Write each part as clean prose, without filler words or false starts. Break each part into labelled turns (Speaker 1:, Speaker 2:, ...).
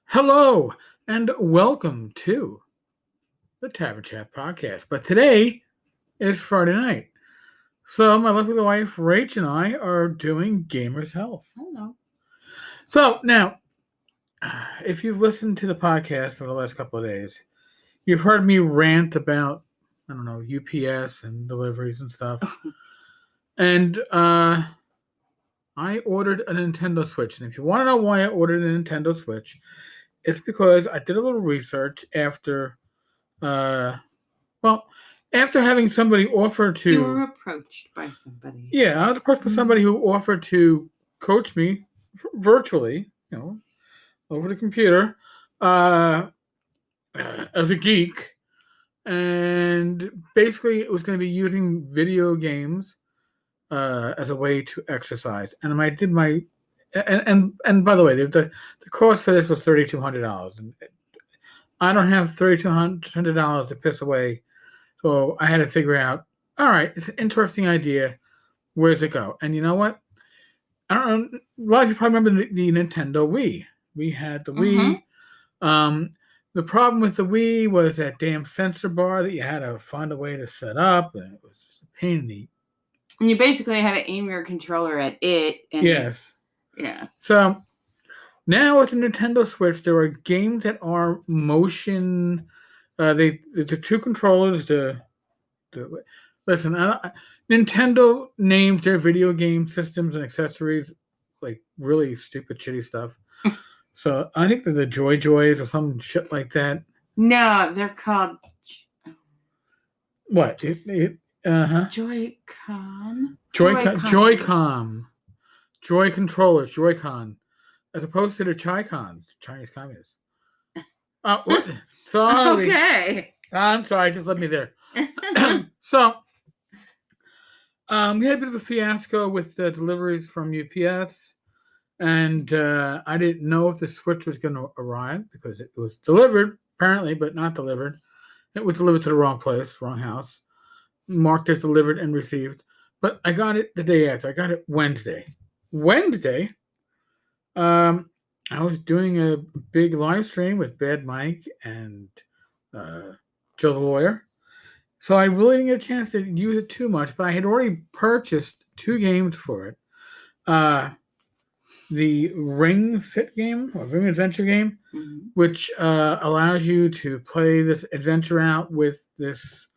Speaker 1: Hello and welcome to the Tavern Chat podcast. But today is Friday night. So my lovely wife Rach and I are doing Gamers Health.
Speaker 2: Hello.
Speaker 1: So now, if you've listened to the podcast over the last couple of days, you've heard me rant about, UPS and deliveries and stuff. And I ordered a Nintendo Switch. And if you want to know why I ordered a Nintendo Switch, it's because I did a little research after after having somebody offer to...
Speaker 2: You were approached by somebody.
Speaker 1: Yeah, I was approached by somebody who offered to coach me virtually, over the computer, as a geek. And basically it was going to be using video games as a way to exercise. And I did my... And by the way, the cost for this was $3,200. And I don't have $3,200 to piss away. So I had to figure out, all right, it's an interesting idea. Where does it go? And you know what? I don't know. A lot of you probably remember the Nintendo Wii. We had the Wii. The problem with the Wii was that damn sensor bar that you had to find a way to set up, and it was just a pain in the...
Speaker 2: And you basically had to aim your controller at it. And
Speaker 1: yes.
Speaker 2: Yeah.
Speaker 1: So now with the Nintendo Switch, there are games that are motion... the two controllers. Listen, Nintendo names their video game systems and accessories like really stupid, shitty stuff. So I think they're the Joy-Joys or some shit like that.
Speaker 2: No, they're called...
Speaker 1: What?
Speaker 2: Joy-Con.
Speaker 1: Joy-Con. Joy controllers, Joy-Con, as opposed to the Chi-Cons, Chinese communists. What? Sorry.
Speaker 2: Okay.
Speaker 1: I'm sorry. Just let me there. So, we had a bit of a fiasco with the deliveries from UPS, and I didn't know if the Switch was going to arrive because it was delivered, apparently, but not delivered. It was delivered to the wrong place, wrong house, marked as delivered and received. But I got it the day after. I got it Wednesday. I was doing a big live stream with Bad Mike and Joe the Lawyer. So I really didn't get a chance to use it too much, but I had already purchased 2 games for it. The Ring Fit game, or Ring Adventure game, which allows you to play this adventure out with this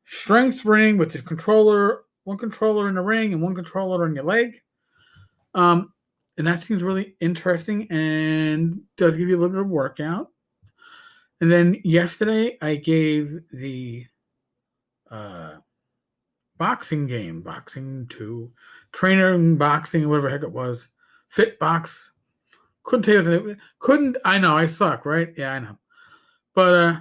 Speaker 1: strength ring with the controller, one controller in the ring and one controller on your leg. And that seems really interesting and does give you a little bit of workout. And then yesterday I gave the boxing game, Boxing 2, Trainer and Boxing, whatever the heck it was, Fit Box. Couldn't tell you. I know, I suck, right? Yeah, I know. But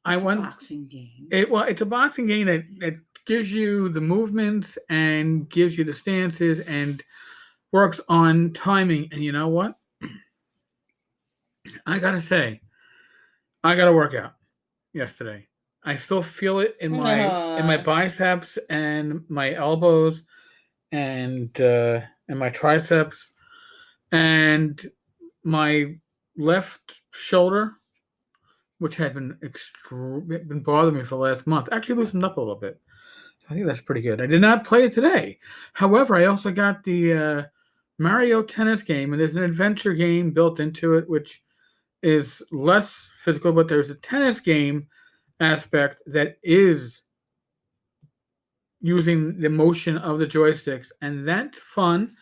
Speaker 1: it's a
Speaker 2: boxing game.
Speaker 1: It's a boxing game that gives you the movements and gives you the stances and works on timing. And you know what? I gotta say, I got to work out yesterday. I still feel it in my biceps and my elbows and my triceps and my left shoulder, which had been bothering me for the last month. Actually loosened up a little bit. I think that's pretty good. I did not play it today. However, I also got the Mario Tennis game, and there's an adventure game built into it, which is less physical, but there's a tennis game aspect that is using the motion of the joysticks, and that's fun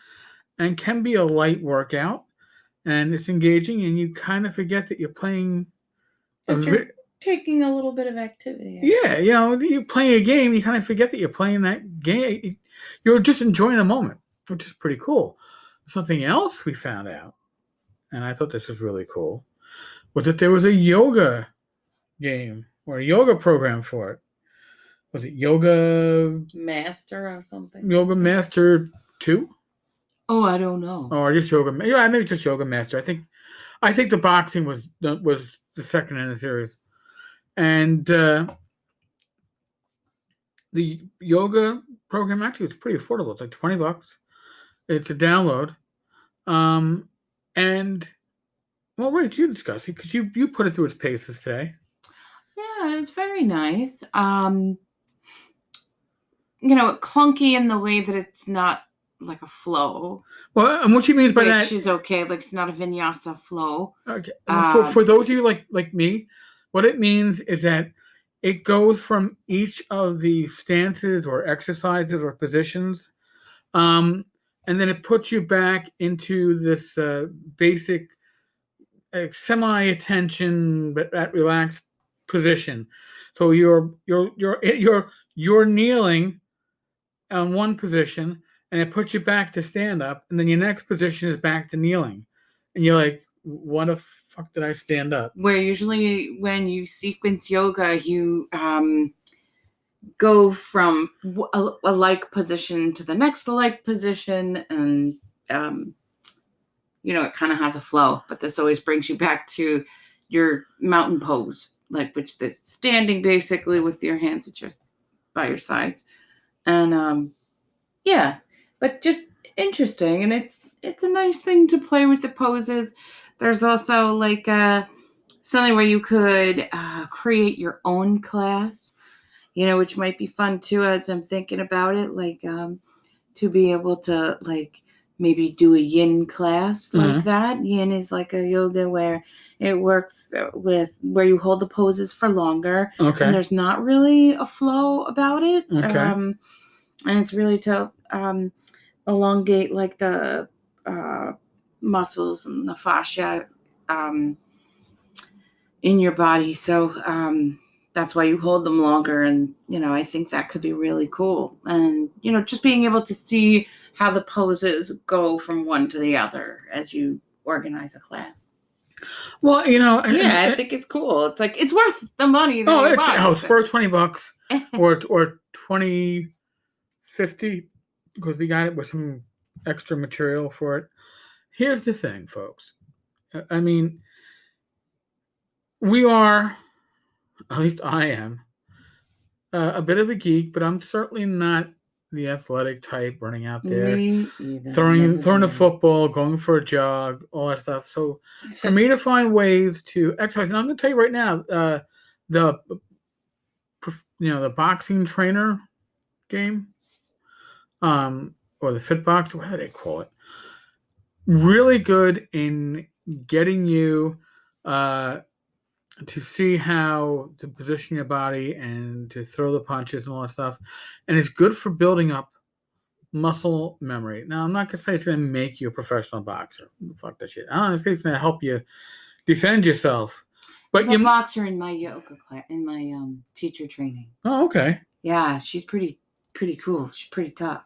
Speaker 1: and can be a light workout, and it's engaging, and you kind of forget that you're playing.
Speaker 2: You're taking a little bit of activity.
Speaker 1: Yeah, you're playing a game, you kind of forget that you're playing that game. You're just enjoying a moment, which is pretty cool. Something else we found out, and I thought this was really cool, was that there was a yoga game or a yoga program for it. Was it Yoga
Speaker 2: Master or something?
Speaker 1: Yoga Master 2?
Speaker 2: Oh, I don't know.
Speaker 1: Or just Yoga. Yeah, maybe just Yoga Master. I think the boxing was the second in the series, and the yoga program actually was pretty affordable. It's like $20. It's a download, and Well, Rach, you discuss it because you put it through its paces today.
Speaker 2: Yeah, it's very nice. Clunky in the way that it's not like a flow,
Speaker 1: Well, and what she means by
Speaker 2: which
Speaker 1: that,
Speaker 2: is okay. Like it's not a vinyasa flow.
Speaker 1: okay, for
Speaker 2: Um,
Speaker 1: those of you like me, what it means is that it goes from each of the stances or exercises or positions, um, and then it puts you back into this basic semi-attention but that relaxed position. So you're kneeling on one position, and it puts you back to stand up, and then your next position is back to kneeling, and you're like, "What the fuck did I stand up?"
Speaker 2: where usually when you sequence yoga, you go from a like position to the next like position, and um, it kind of has a flow. But this always brings you back to your mountain pose, like which the standing basically with your hands at your by your sides, and yeah, but just interesting, and it's a nice thing to play with the poses. There's also like something where you could create your own class, which might be fun too as I'm thinking about it, like to be able to like maybe do a yin class like that. Yin is like a yoga where it works with where you hold the poses for longer,
Speaker 1: Okay.
Speaker 2: and there's not really a flow about it.
Speaker 1: Okay.
Speaker 2: And it's really to elongate like the muscles and the fascia in your body. So that's why you hold them longer. And, I think that could be really cool. And, just being able to see how the poses go from one to the other as you organize a class.
Speaker 1: Well,
Speaker 2: Yeah, I think it's cool. It's like, it's worth the money that you buy.
Speaker 1: It's worth $20 or 20.50 because we got it with some extra material for it. Here's the thing, folks. I mean, we are, at least I am, a bit of a geek, but I'm certainly not the athletic type running out there,
Speaker 2: Me either.
Speaker 1: throwing a football, going for a jog, all that stuff. So for me to find ways to exercise, and I'm going to tell you right now, the boxing trainer game, or the Fitbox, whatever they call it, really good in getting you to see how to position your body and to throw the punches and all that stuff. And it's good for building up muscle memory. Now, I'm not going to say it's going to make you a professional boxer. Fuck that shit. I don't know. It's going to help you defend yourself. But
Speaker 2: I'm a boxer in my yoga class, in my teacher training.
Speaker 1: Oh, okay.
Speaker 2: Yeah, she's pretty cool. She's pretty tough.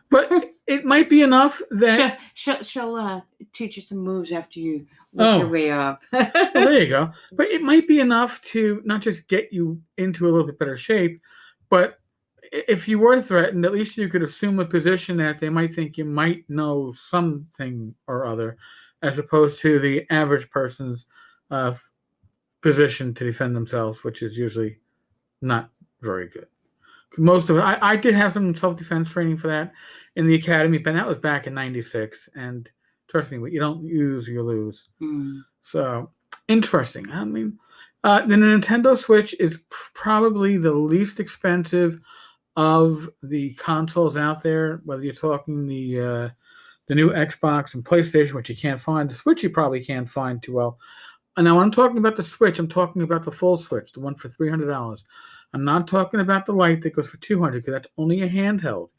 Speaker 1: But it might be enough that
Speaker 2: she'll teach you some moves after you work your way up.
Speaker 1: Well, there you go. But it might be enough to not just get you into a little bit better shape, but if you were threatened, at least you could assume a position that they might think you might know something or other, as opposed to the average person's position to defend themselves, which is usually not very good. Most of it, I did have some self-defense training for that in the academy, but that was back in '96. And trust me, what you don't use, you lose. So interesting. I mean, the Nintendo Switch is probably the least expensive of the consoles out there. Whether you're talking the new Xbox and PlayStation, which you can't find, the Switch you probably can't find too well. And now, when I'm talking about the Switch, I'm talking about the full Switch, the one for $300. I'm not talking about the Lite that goes for $200 because that's only a handheld.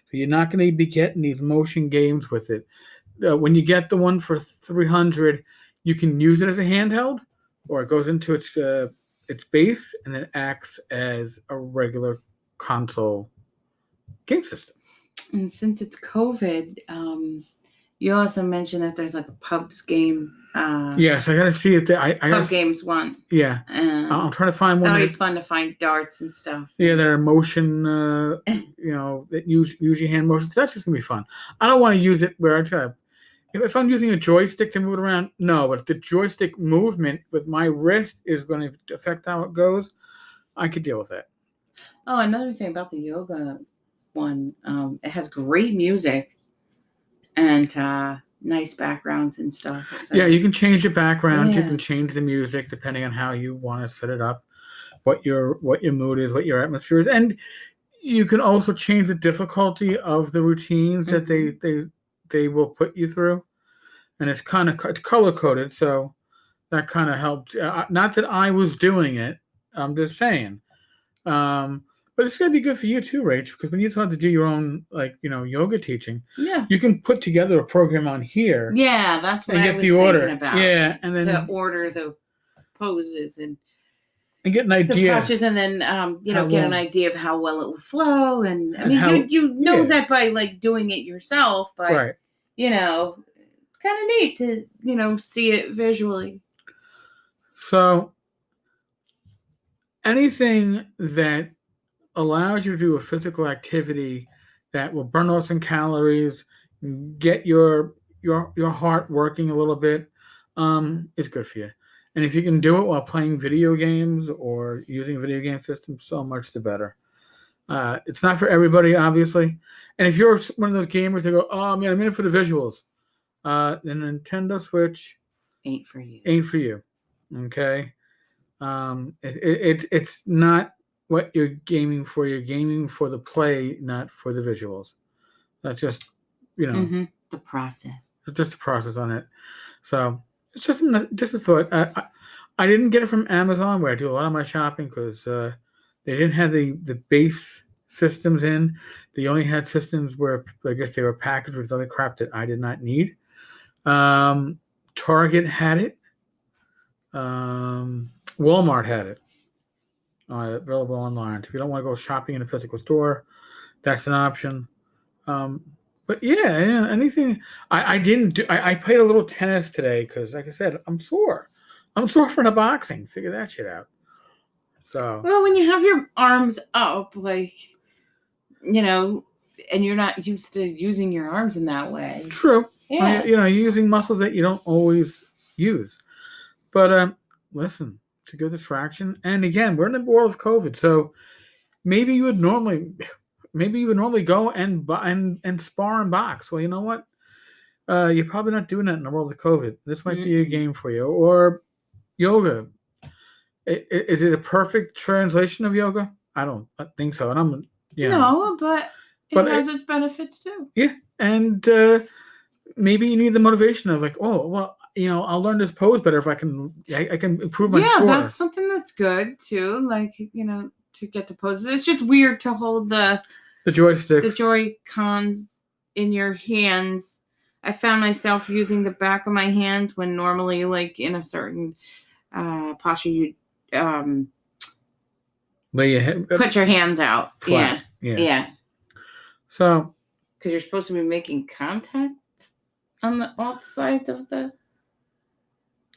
Speaker 1: So you're not going to be getting these motion games with it. When you get the one for $300, you can use it as a handheld, or it goes into its base and then acts as a regular console game system.
Speaker 2: And since it's COVID, you also mentioned that there's like a pubs game.
Speaker 1: Yes, I got to see if
Speaker 2: pub games one.
Speaker 1: Yeah, I'm trying to find one.
Speaker 2: That'll be fun to find darts and stuff.
Speaker 1: Yeah, that are motion, that use your hand motion. That's just gonna be fun. I don't want to use it where I try. If I'm using a joystick to move it around, no. But if the joystick movement with my wrist is going to affect how it goes, I could deal with that.
Speaker 2: Oh, another thing about the yoga one, it has great music, and nice backgrounds and stuff. So.
Speaker 1: Yeah, you can change the background. You
Speaker 2: Yeah.
Speaker 1: can change the music depending on how you want to set it up, what your mood is, what your atmosphere is, and you can also change the difficulty of the routines that they will put you through, and it's color coded, so that kind of helped. Not that I was doing it, I'm just saying. But it's gonna be good for you too, Rach, because when you start to do your own yoga teaching,
Speaker 2: Yeah.
Speaker 1: you can put together a program on here.
Speaker 2: Yeah, that's what
Speaker 1: and
Speaker 2: I
Speaker 1: get
Speaker 2: was
Speaker 1: the order.
Speaker 2: thinking about.
Speaker 1: Yeah, and then
Speaker 2: to order the poses and
Speaker 1: get an
Speaker 2: the
Speaker 1: idea.
Speaker 2: postures, and then get
Speaker 1: long.
Speaker 2: an idea of how well it will flow. And I
Speaker 1: And
Speaker 2: mean,
Speaker 1: how-
Speaker 2: you know
Speaker 1: yeah.
Speaker 2: that by like doing it yourself, but
Speaker 1: Right.
Speaker 2: it's kind of neat to see it visually.
Speaker 1: So anything that allows you to do a physical activity that will burn off some calories, get your heart working a little bit, is good for you. And if you can do it while playing video games or using a video game system, so much the better. It's not for everybody, obviously. And if you're one of those gamers that go, "Oh man, I'm in it for the visuals," the Nintendo Switch
Speaker 2: ain't for you.
Speaker 1: Ain't for you. Okay. It's not what you're gaming for. You're gaming for the play, not for the visuals. That's just
Speaker 2: the process.
Speaker 1: Just a process on it. So it's just a thought. I didn't get it from Amazon, where I do a lot of my shopping, because they didn't have the base systems in. They only had systems where I guess they were packaged with other crap that I did not need. Target had it. Walmart had it. Available online. So if you don't want to go shopping in a physical store, that's an option. But yeah, anything. I didn't do. I played a little tennis today because, like I said, I'm sore. I'm sore from the boxing. Figure that shit out. So.
Speaker 2: Well, when you have your arms up, and you're not used to using your arms in that way.
Speaker 1: True.
Speaker 2: Yeah.
Speaker 1: You're using muscles that you don't always use. But listen, it's a good distraction. And again, we're in the world of COVID, so maybe you would normally go and spar and box. Well, you know what? You're probably not doing that in the world of COVID. This might be a game for you. Or yoga. Is it a perfect translation of yoga? I don't think so. And
Speaker 2: no, but it has its benefits too.
Speaker 1: Yeah, and maybe you need the motivation of like, oh well, I'll learn this pose better if I can improve my score.
Speaker 2: Yeah, that's something that's good too. Like, to get the poses. It's just weird to hold the
Speaker 1: joysticks,
Speaker 2: the Joy-Cons in your hands. I found myself using the back of my hands when normally, like in a certain posture, you
Speaker 1: lay your head,
Speaker 2: put your hands out.
Speaker 1: Flat.
Speaker 2: Yeah.
Speaker 1: So,
Speaker 2: because you're supposed to be making contact on all sides of the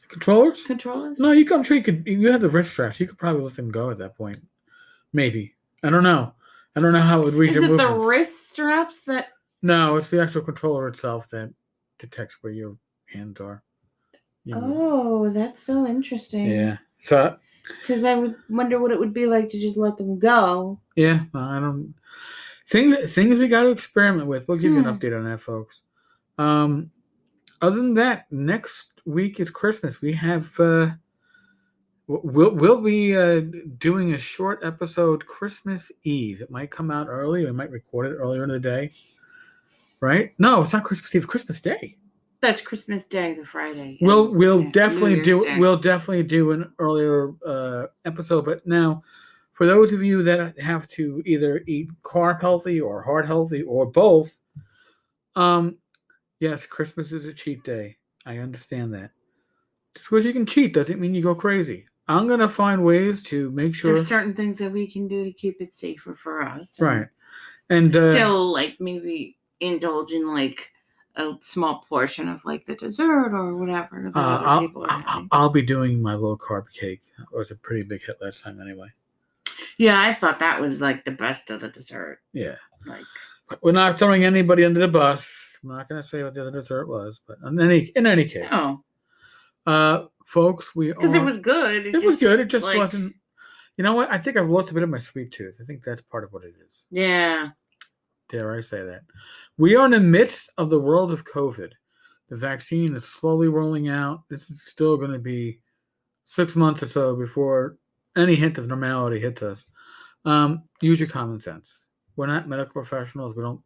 Speaker 1: controllers.
Speaker 2: No,
Speaker 1: I'm sure you could. You have the wrist straps. You could probably let them go at that point. Maybe. I don't know. I don't know how it would read your movements.
Speaker 2: Is it the wrist straps that?
Speaker 1: No, it's the actual controller itself that detects where your hands are.
Speaker 2: Oh, that's so interesting.
Speaker 1: Yeah. So.
Speaker 2: Because I would wonder what it would be like to just let them go.
Speaker 1: Yeah, I don't. Things we got to experiment with. We'll give you an update on that, folks. Other than that, next week is Christmas. We have we'll be doing a short episode Christmas Eve. It might come out early. We might record it earlier in the day. Right? No, it's not Christmas Eve. Christmas Day.
Speaker 2: That's Christmas Day, the Friday.
Speaker 1: We'll definitely do an earlier episode. But now, for those of you that have to either eat carb healthy or heart healthy or both, yes, Christmas is a cheat day. I understand that. Just because you can cheat doesn't mean you go crazy. I'm gonna find ways to make sure
Speaker 2: there's certain things that we can do to keep it safer for us.
Speaker 1: Right, and
Speaker 2: still like maybe indulge in like a small portion of like the dessert or whatever that other people are having.
Speaker 1: I'll be doing my low carb cake. It was a pretty big hit last time anyway.
Speaker 2: Yeah, I thought that was like the best of the dessert.
Speaker 1: Yeah.
Speaker 2: Like,
Speaker 1: we're not throwing anybody under the bus. I'm not going to say what the other dessert was, but in any case.
Speaker 2: No.
Speaker 1: Folks,
Speaker 2: because it was good.
Speaker 1: It was good. It just wasn't. You know what? I think I've lost a bit of my sweet tooth. I think that's part of what it is.
Speaker 2: Yeah.
Speaker 1: Dare I say that? We are in the midst of the world of COVID. The vaccine is slowly rolling out. This is still going to be 6 months or so before any hint of normality hits us. Use your common sense. We're not medical professionals. We don't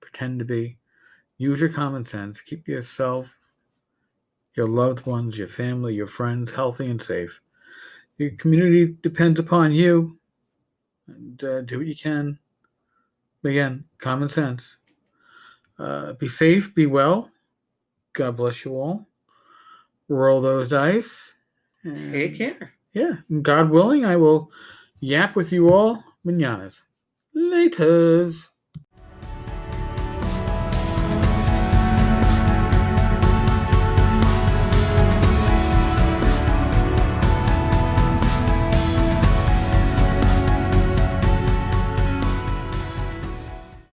Speaker 1: pretend to be. Use your common sense. Keep yourself, your loved ones, your family, your friends healthy and safe. Your community depends upon you. And do what you can. Again, common sense. Be safe. Be well. God bless you all. Roll those dice. And,
Speaker 2: Take care.
Speaker 1: Yeah. God willing, I will yap with you all. Mananas. Laters.